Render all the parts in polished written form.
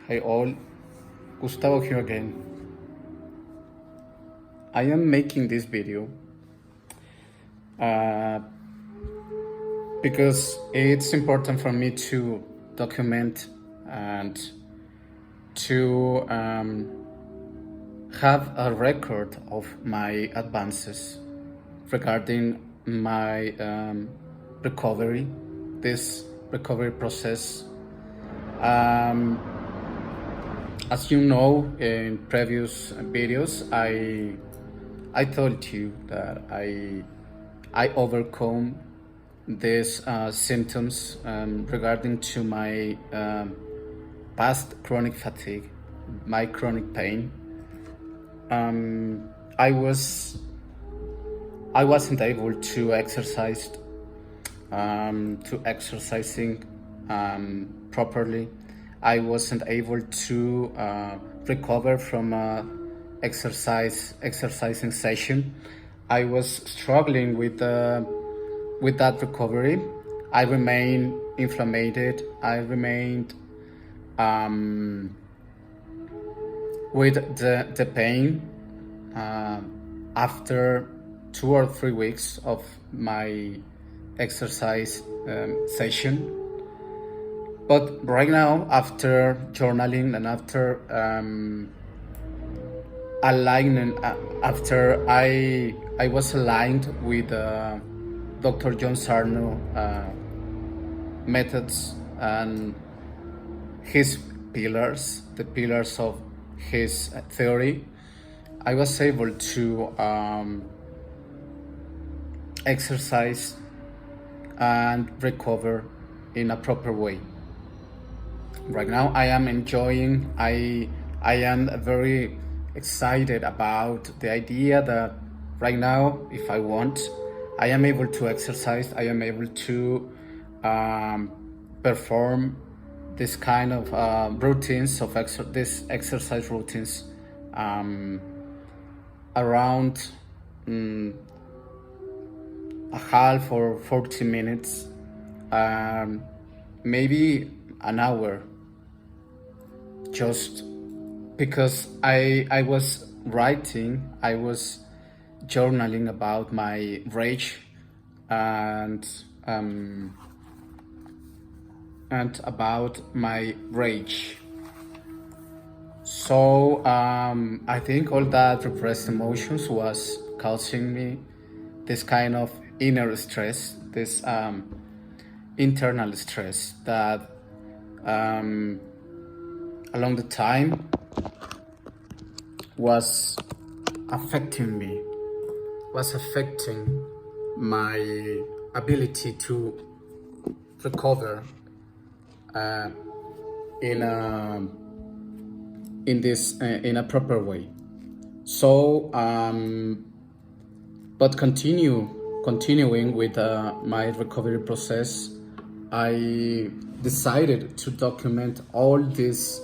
Hi all, Gustavo here again. I am making this video uh, because it's important for me to document and to have a record of my advances regarding my recovery, this recovery process. Um, as you know, in previous videos, I told you that I overcome these symptoms regarding to my past chronic fatigue, my chronic pain. I wasn't able to exercise to exercising properly. I wasn't able to recover from a exercising session. I was struggling with that recovery. I remained inflamed. I remained with the pain after 2 or 3 weeks of my exercise session. But right now, after journaling and after aligning, after I was aligned with Dr. John Sarno methods and his pillars, the pillars of his theory, I was able to exercise and recover in a proper way. Right now I am enjoying, I am very excited about the idea that right now, if I want, I am able to exercise, I am able to perform this kind of routines of this exercise routines around a half or 40 minutes, maybe an hour, just because I was writing, I was journaling about my rage and about my rage. So I think all that repressed emotions was causing me this kind of inner stress, this internal stress that along the time was affecting me, was affecting my ability to recover in a proper way. So but continuing with my recovery process, I decided to document all these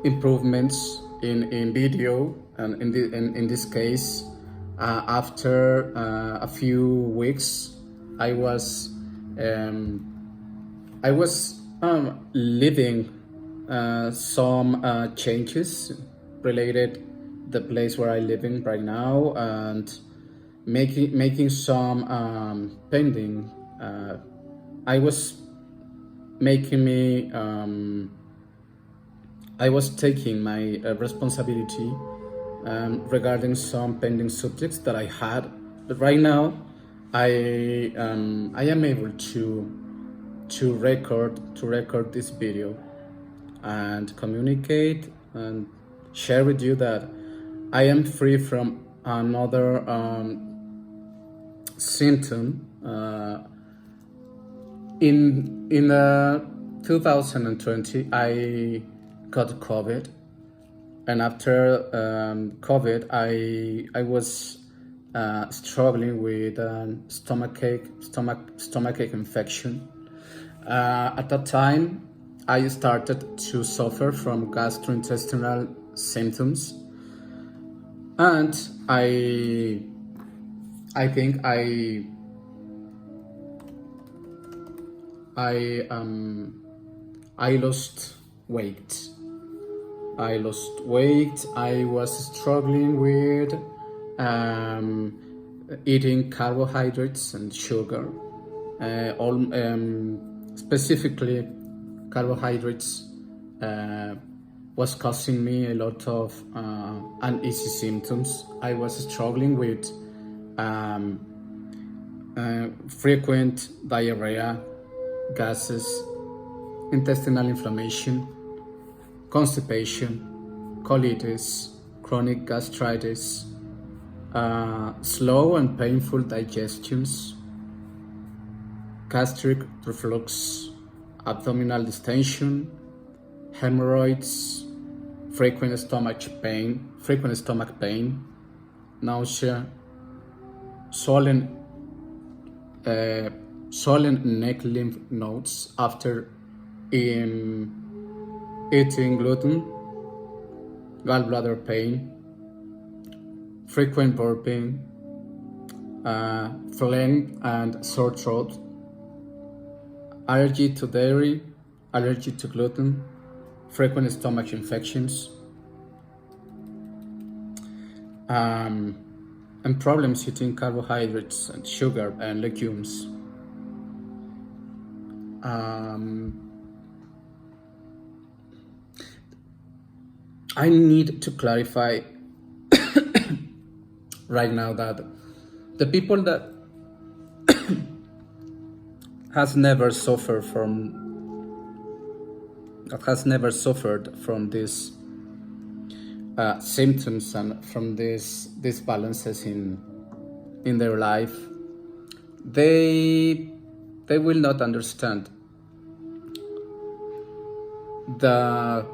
improvements in video, and in this case, after a few weeks, I was living some changes related the place where I live in right now, and making some pending. I was making me. I was taking my responsibility regarding some pending subjects that I had, but right now, I am able to record this video and communicate and share with you that I am free from another symptom. In 2020, I got COVID, and after COVID, I was struggling with stomachache infection. At that time, I started to suffer from gastrointestinal symptoms, and I think I lost weight. I lost weight. I was struggling with eating carbohydrates and sugar. Specifically, carbohydrates was causing me a lot of uneasy symptoms. I was struggling with frequent diarrhea, gases, intestinal inflammation, constipation, colitis, chronic gastritis, slow and painful digestions, gastric reflux, abdominal distension, hemorrhoids, frequent stomach pain, nausea, swollen neck lymph nodes after eating gluten, gallbladder pain, frequent burping, phlegm and sore throat, allergy to dairy, allergy to gluten, frequent stomach infections, and problems eating carbohydrates and sugar and legumes. I need to clarify right now that the people that has never suffered from these symptoms and from these disbalances in their life, they will not understand the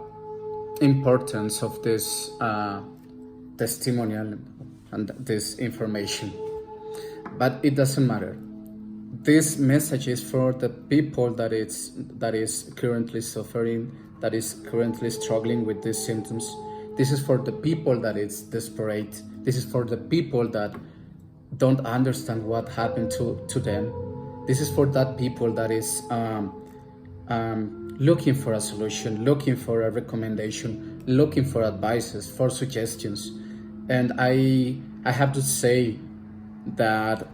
importance of this testimonial and this information. But it doesn't matter. This message is for the people that is currently suffering, that is currently struggling with these symptoms. This is for the people that is desperate. This is for the people that don't understand what happened to them. This is for that people that is looking for a solution, looking for a recommendation, looking for advices, for suggestions. And I have to say that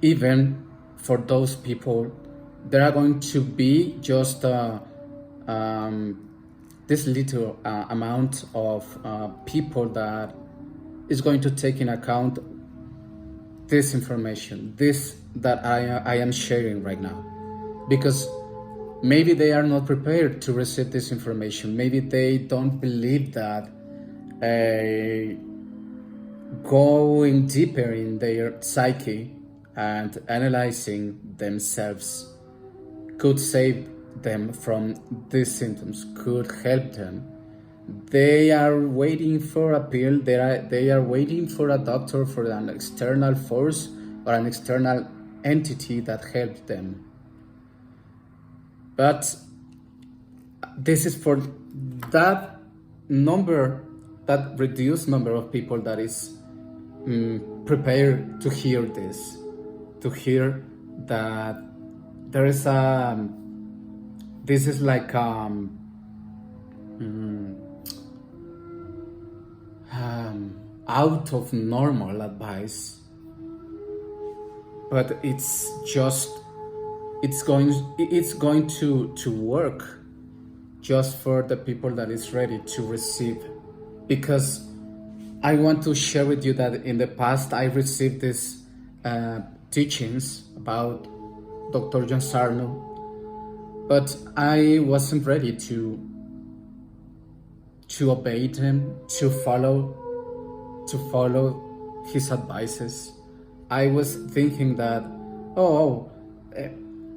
even for those people, there are going to be just this little amount of people that is going to take in account this information, this that I am sharing right now, because maybe they are not prepared to receive this information. Maybe they don't believe that going deeper in their psyche and analyzing themselves could save them from these symptoms, could help them. They are waiting for a pill. They are waiting for a doctor, for an external force or an external entity that helps them. But this is for that number, that reduced number of people that is prepared to hear this, to hear that there is this is like out of normal advice, but it's going to work just for the people that is ready to receive. Because I want to share with you that in the past I received these teachings about Dr. John Sarno, but I wasn't ready to obey him, to follow his advices. I was thinking that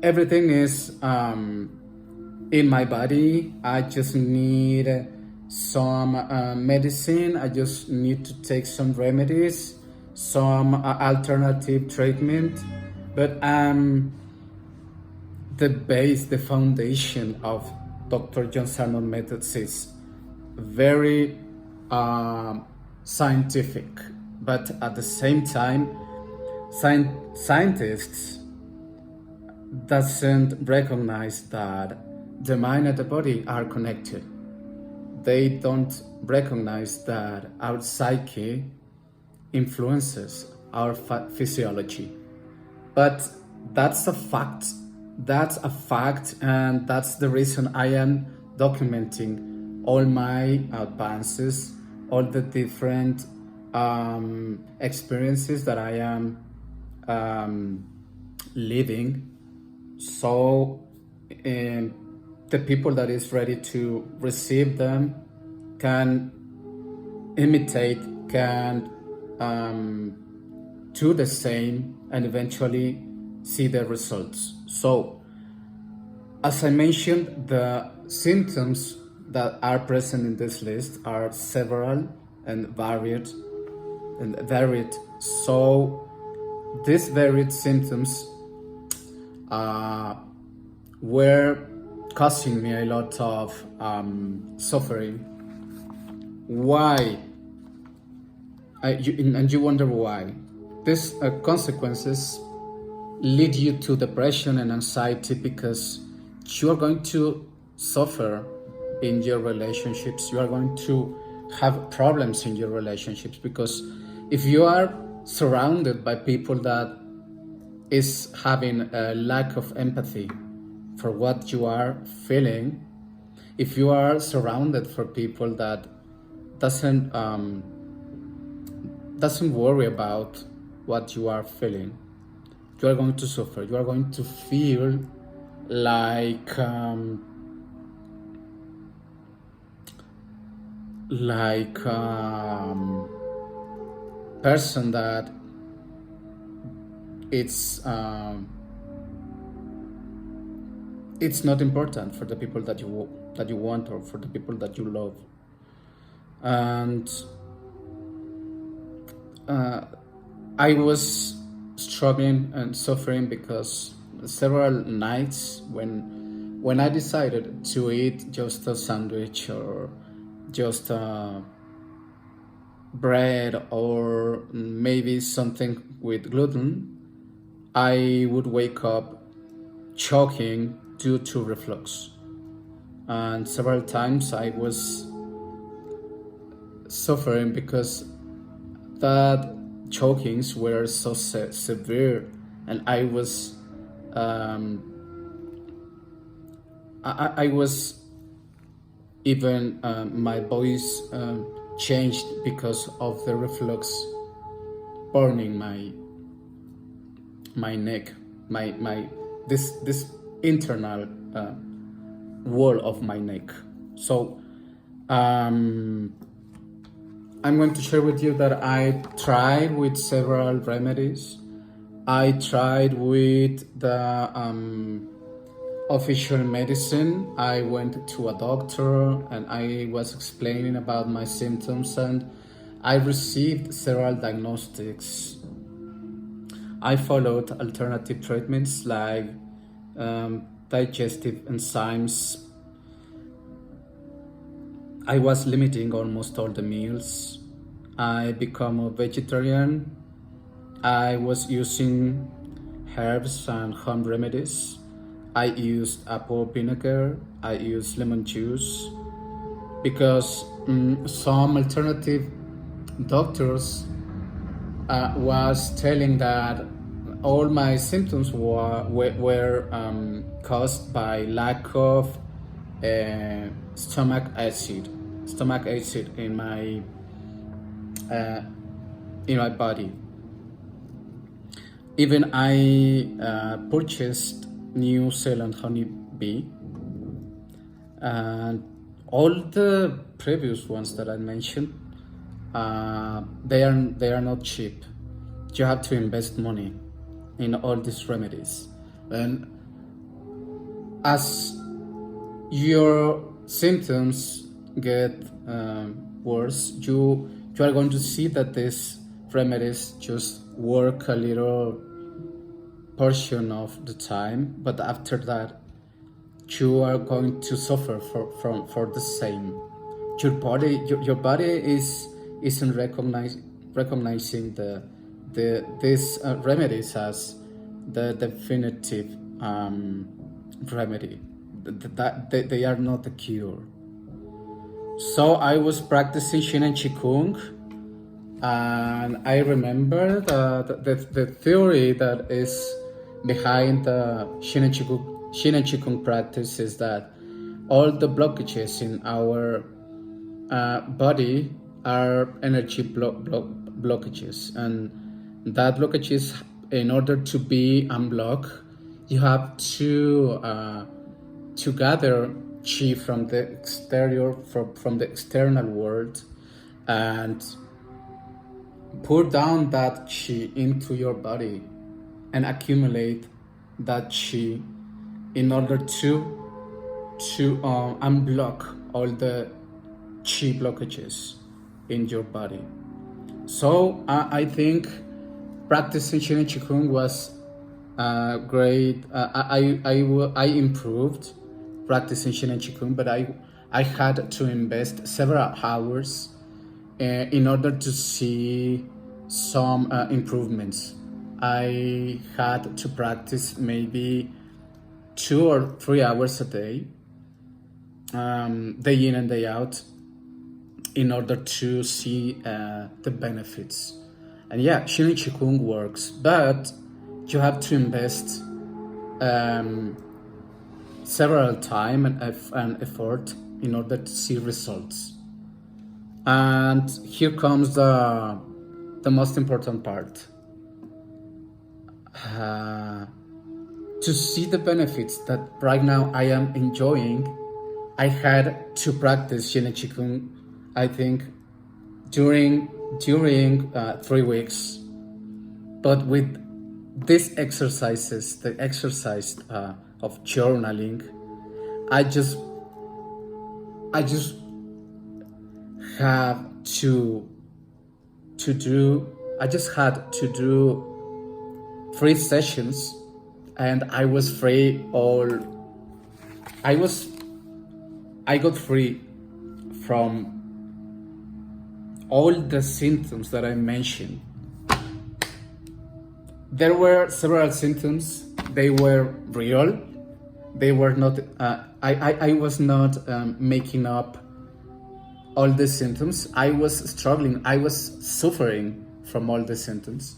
everything is in my body. I just need some medicine. I just need to take some remedies, some alternative treatment. But the foundation of Dr. John Sarno methods is very scientific, but at the same time, scientists doesn't recognize that the mind and the body are connected. They don't recognize that our psyche influences our physiology. But that's a fact. That's a fact, and that's the reason I am documenting all my advances, all the different experiences that I am living. So the people that is ready to receive them can imitate, can do the same, and eventually see the results. So, as I mentioned, the symptoms that are present in this list are several and varied. So, these varied symptoms were causing me a lot of suffering. Why? And you wonder why. These consequences lead you to depression and anxiety because you are going to suffer in your relationships. You are going to have problems in your relationships because if you are surrounded by people that is having a lack of empathy for what you are feeling, if you are surrounded for people that doesn't worry about what you are feeling, you are going to suffer. You are going to feel like person that it's not important for the people that you want or for the people that you love. And I was struggling and suffering because several nights when I decided to eat just a sandwich or just bread or maybe something with gluten, I would wake up choking due to reflux. And several times I was suffering because that chokings were so severe, and I was I was even my voice changed because of the reflux burning my neck, my this internal wall of my neck. So I'm going to share with you that I tried with several remedies. I tried with the official medicine. I went to a doctor and I was explaining about my symptoms, and I received several diagnostics. I followed alternative treatments like digestive enzymes. I was limiting almost all the meals. I became a vegetarian. I was using herbs and home remedies. I used apple vinegar. I used lemon juice because some alternative doctors was telling that all my symptoms were caused by lack of stomach acid in my body. Even I purchased New Zealand honey bee, and all the previous ones that I mentioned, they are not cheap. You have to invest money in all these remedies, and as your symptoms get worse, you are going to see that these remedies just work a little portion of the time, but after that you are going to suffer for the same. Your body isn't recognizing these remedies as the definitive remedy. that they are not a cure. So I was practicing Shin and Qigong, and I remember the theory that is behind the Shin and Qigong practice is that all the blockages in our body are energy blockages, and that blockages, in order to be unblocked, you have to gather chi from the exterior, from the external world, and pour down that chi into your body and accumulate that chi in order to unblock all the chi blockages in your body. So I think practicing Shin and Qigong was great. I improved practicing Shin and Qigong, but I had to invest several hours in order to see some improvements. I had to practice maybe 2 or 3 hours a day, day in and day out, in order to see the benefits. And yeah, Shin and Qigong works, but you have to invest several time and effort in order to see results. And here comes the most important part. To see the benefits that right now I am enjoying, I had to practice Shin and Qigong, I think, during 3 weeks. But with these exercises, the exercise of journaling, I just have to do. I just had to do 3 sessions, and I was free. I got free from all the symptoms that I mentioned. There were several symptoms. They were real. They were not. I was not making up all the symptoms. I was struggling. I was suffering from all the symptoms.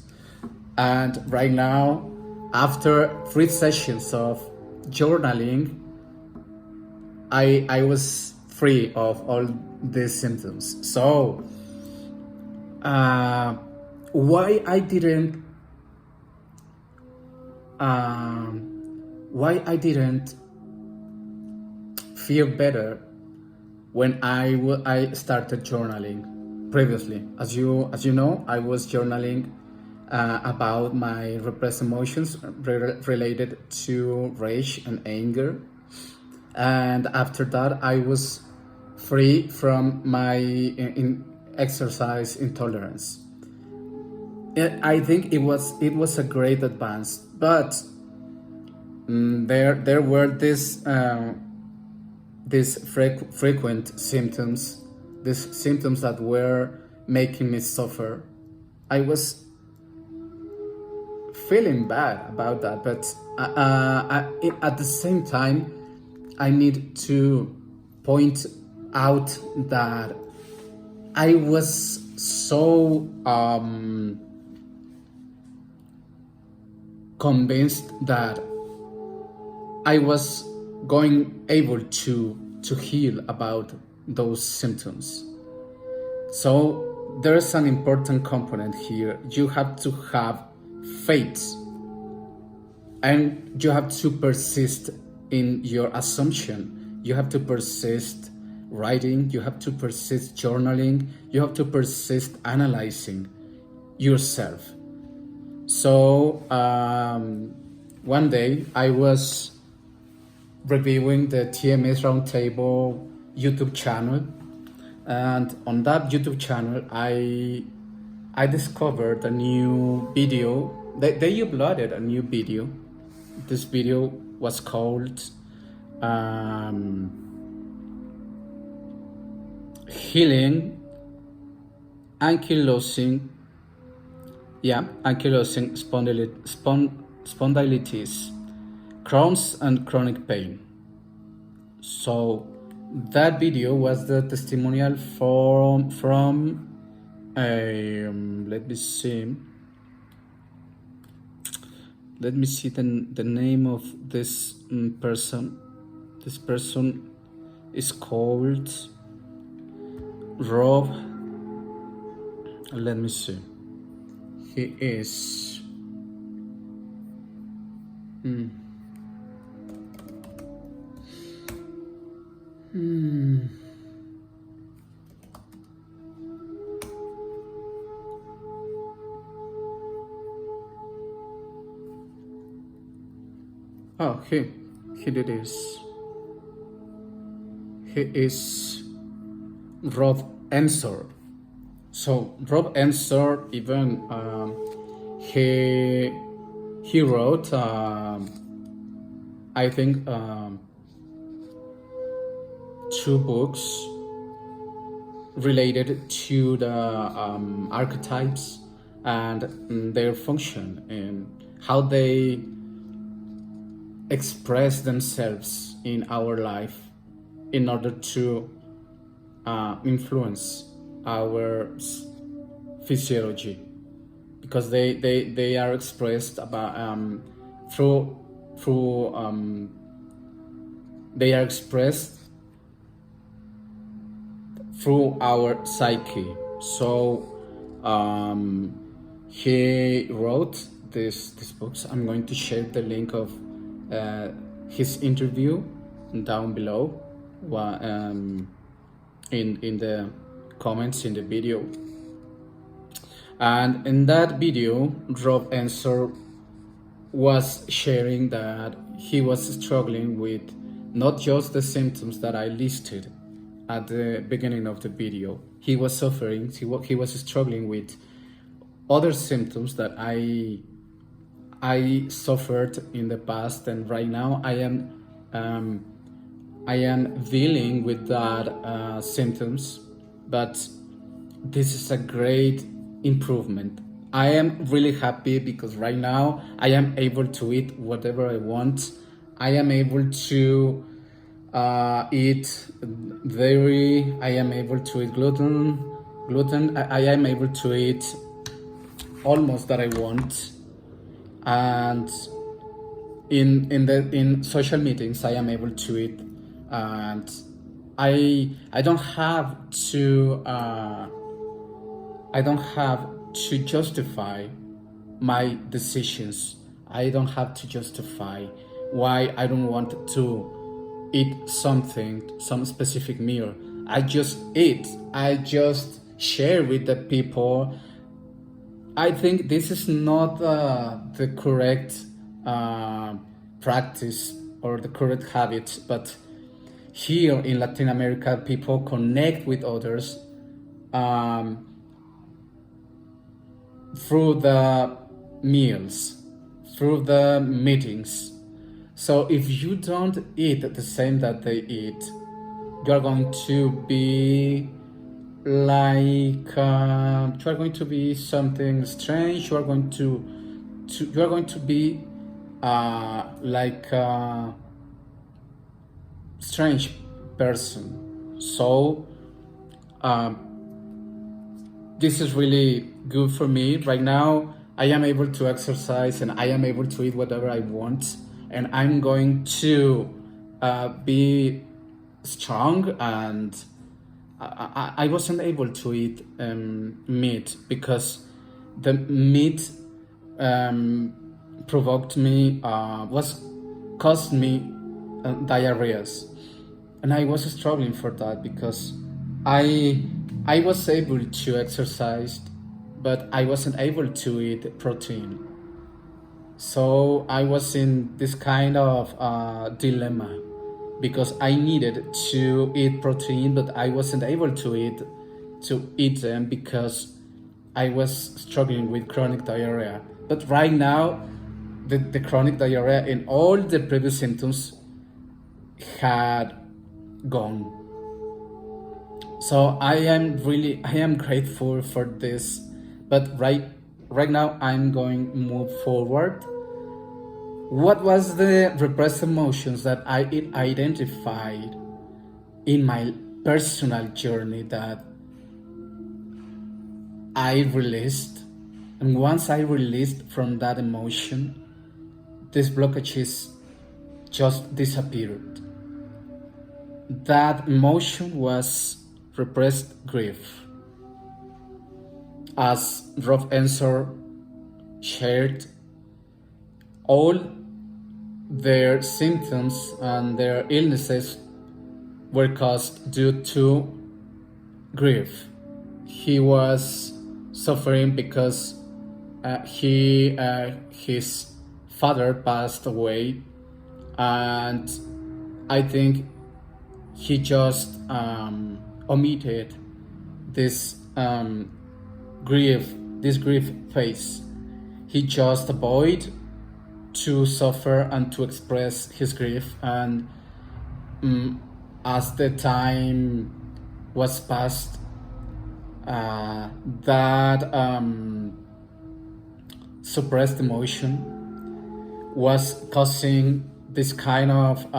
And right now, after 3 sessions of journaling, I was free of all these symptoms. So why I didn't feel better when I started journaling previously. As you know, I was journaling about my repressed emotions related to rage and anger, and after that I was free from my exercise intolerance. I think it was a great advance, but there were these frequent symptoms, these symptoms that were making me suffer. I was feeling bad about that, but at the same time, I need to point out that I was so convinced that I was able to heal about those symptoms. So there's an important component here. You have to have faith, and you have to persist in your assumption. You have to persist writing, you have to persist journaling, you have to persist analyzing yourself. So one day I was reviewing the TMS Roundtable YouTube channel, and on that YouTube channel I discovered a new video. They uploaded a new video. This video was called Healing Ankylosing Spondylitis, Crohn's and Chronic Pain. So that video was the testimonial from let me see. Let me see the name of this person. This person is called Rob. Let me see. He is. Oh, here it is. He is Rob Ensor. So Rob Ensor even he wrote I think 2 books related to the archetypes and their function and how they express themselves in our life in order to influence our physiology, because they are expressed about through they are expressed through our psyche. So he wrote these books. I'm going to share the link of his interview down below in the comments in the video. And in that video, Rob Ensor was sharing that he was struggling with not just the symptoms that I listed at the beginning of the video. He was suffering, he was struggling with other symptoms that I suffered in the past, and right now I am dealing with that symptoms, but this is a great improvement. I am really happy because right now I am able to eat whatever I want. I am able to eat dairy. I am able to eat gluten. I am able to eat almost that I want. And in social meetings I am able to eat, and I don't have to justify my decisions. I don't have to justify why I don't want to eat some specific meal. I just eat. I just share with the people. I think this is not the correct practice or the correct habit, but here in Latin America, people connect with others through the meals, through the meetings. So if you don't eat the same that they eat, you are going to be like you are going to be something strange. You are going to be like a strange person. So this is really good for me right now. I am able to exercise and I am able to eat whatever I want, and I'm going to be strong. And I wasn't able to eat meat because the meat provoked me, caused me diarrheas, and I was struggling for that because I was able to exercise, but I wasn't able to eat protein. So I was in this kind of dilemma, because I needed to eat protein, but I wasn't able to eat them because I was struggling with chronic diarrhea. But right now, the chronic diarrhea and all the previous symptoms had gone. So I am grateful for this. But right now I'm going to move forward what was the repressed emotions that I identified in my personal journey that I released. And once I released from that emotion, these blockages just disappeared. That emotion was repressed grief. As Rob Ensor shared, all their symptoms and their illnesses were caused due to grief. He was suffering because his father passed away, and I think he just omitted this grief phase. He just avoided to suffer and to express his grief, and as the time was passed, that suppressed emotion was causing this kind of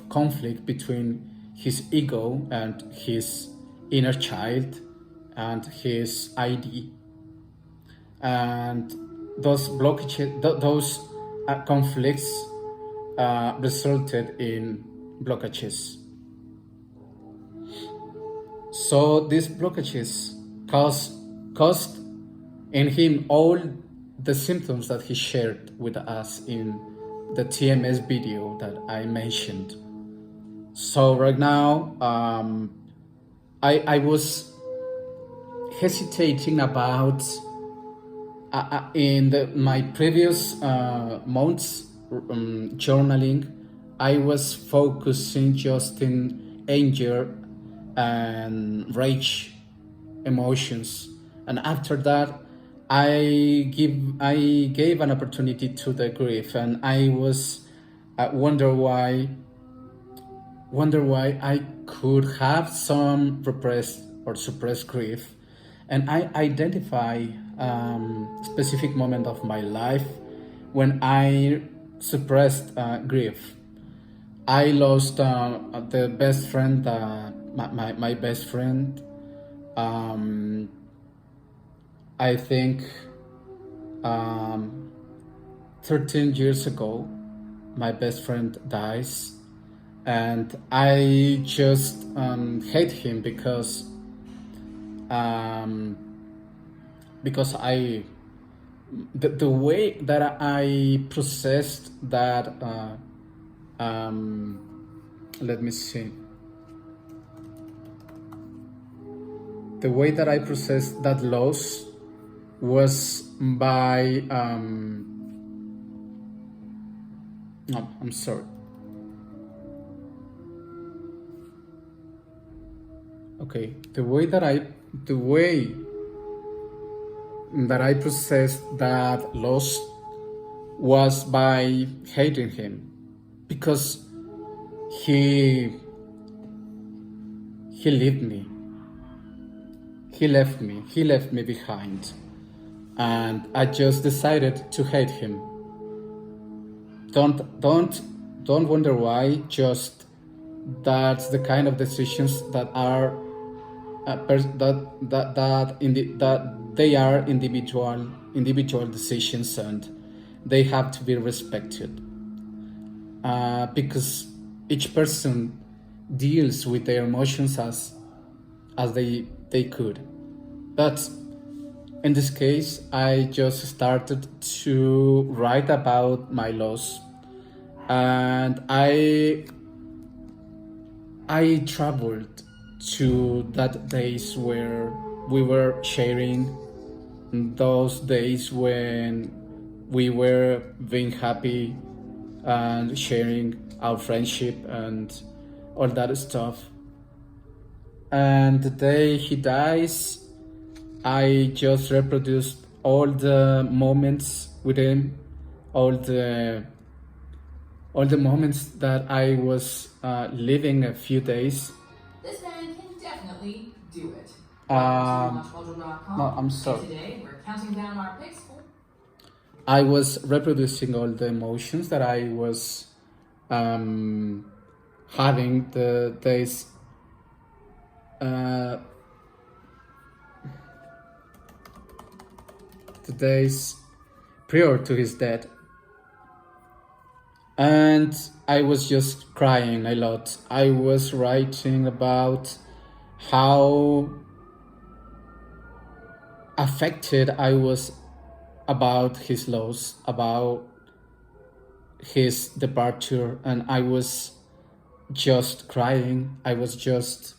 conflict between his ego and his inner child and his ID, and those blockages, those conflicts resulted in blockages. So these blockages caused in him all the symptoms that he shared with us in the TMS video that I mentioned. So right now, I was hesitating about in my previous months journaling. I was focusing just in anger and rage emotions, and after that I gave an opportunity to the grief, and I was wonder why I could have some repressed or suppressed grief, and I identify specific moment of my life when I suppressed grief. I lost the best friend, my best friend. I think 13 years ago, my best friend dies, and I just hate him because the way that I processed that. Let me see. The way that I processed that loss was by no, I'm sorry. Okay, the way that I processed that loss was by hating him, because he left me. He left me behind, and I just decided to hate him. Don't wonder why. Just that's the kind of decisions that are that they are individual decisions, and they have to be respected. Because each person deals with their emotions as they could. But in this case, I just started to write about my loss, and I traveled to that days where we were sharing, those days when we were being happy and sharing our friendship and all that stuff. And the day he dies, I just reproduced all the moments with him, all the moments that I was living a few days. This man can definitely do it. No, I'm sorry. Today we're counting down our picks. I was reproducing all the emotions that I was having the days uh, the days prior to his death. And I was just crying a lot. I was writing about how affected I was about his loss, about his departure, and I was just crying. I was just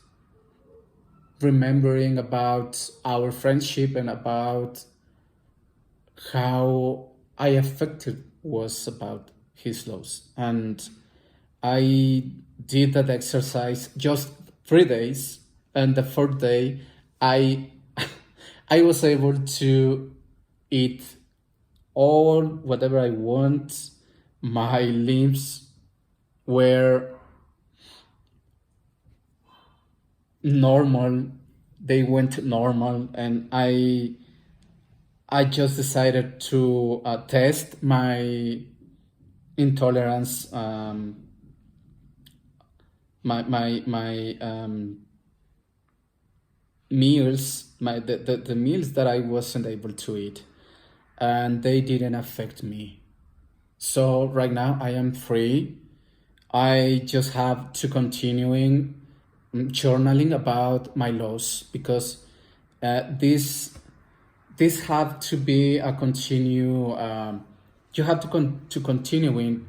remembering about our friendship and about how I affected was about his loss. And I did that exercise just 3 days, and the fourth day I I was able to eat all whatever I want. My limbs were normal, they went normal, and I just decided to test my intolerance, my meals, the meals that I wasn't able to eat, and they didn't affect me. So right now I am free. I just have to continuing journaling about my loss, because this have to be a continue. You have to continuing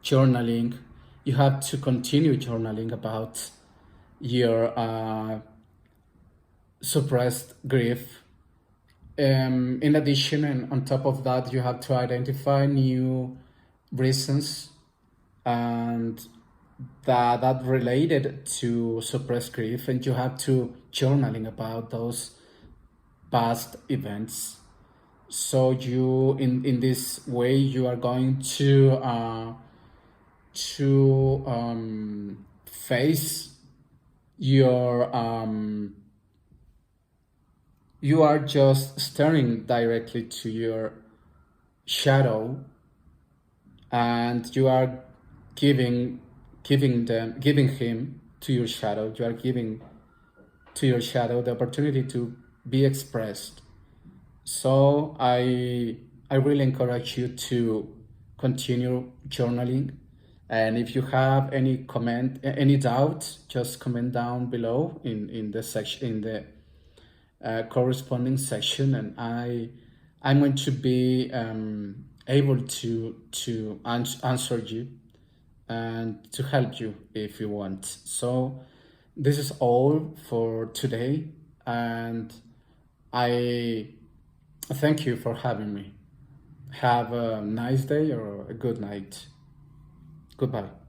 journaling. You have to continue journaling about your suppressed grief. In addition, and on top of that, you have to identify new reasons and that related to suppressed grief, and you have to journaling about those past events. So you in this way you are going to face your you are just staring directly to your shadow, and you are giving him to your shadow. You are giving to your shadow the opportunity to be expressed. So I really encourage you to continue journaling. And if you have any comment, any doubt, just comment down below in the section, in the corresponding section, and I'm going to be able to answer you and to help you if you want. So this is all for today, and I thank you for having me. Have a nice day or a good night. Goodbye.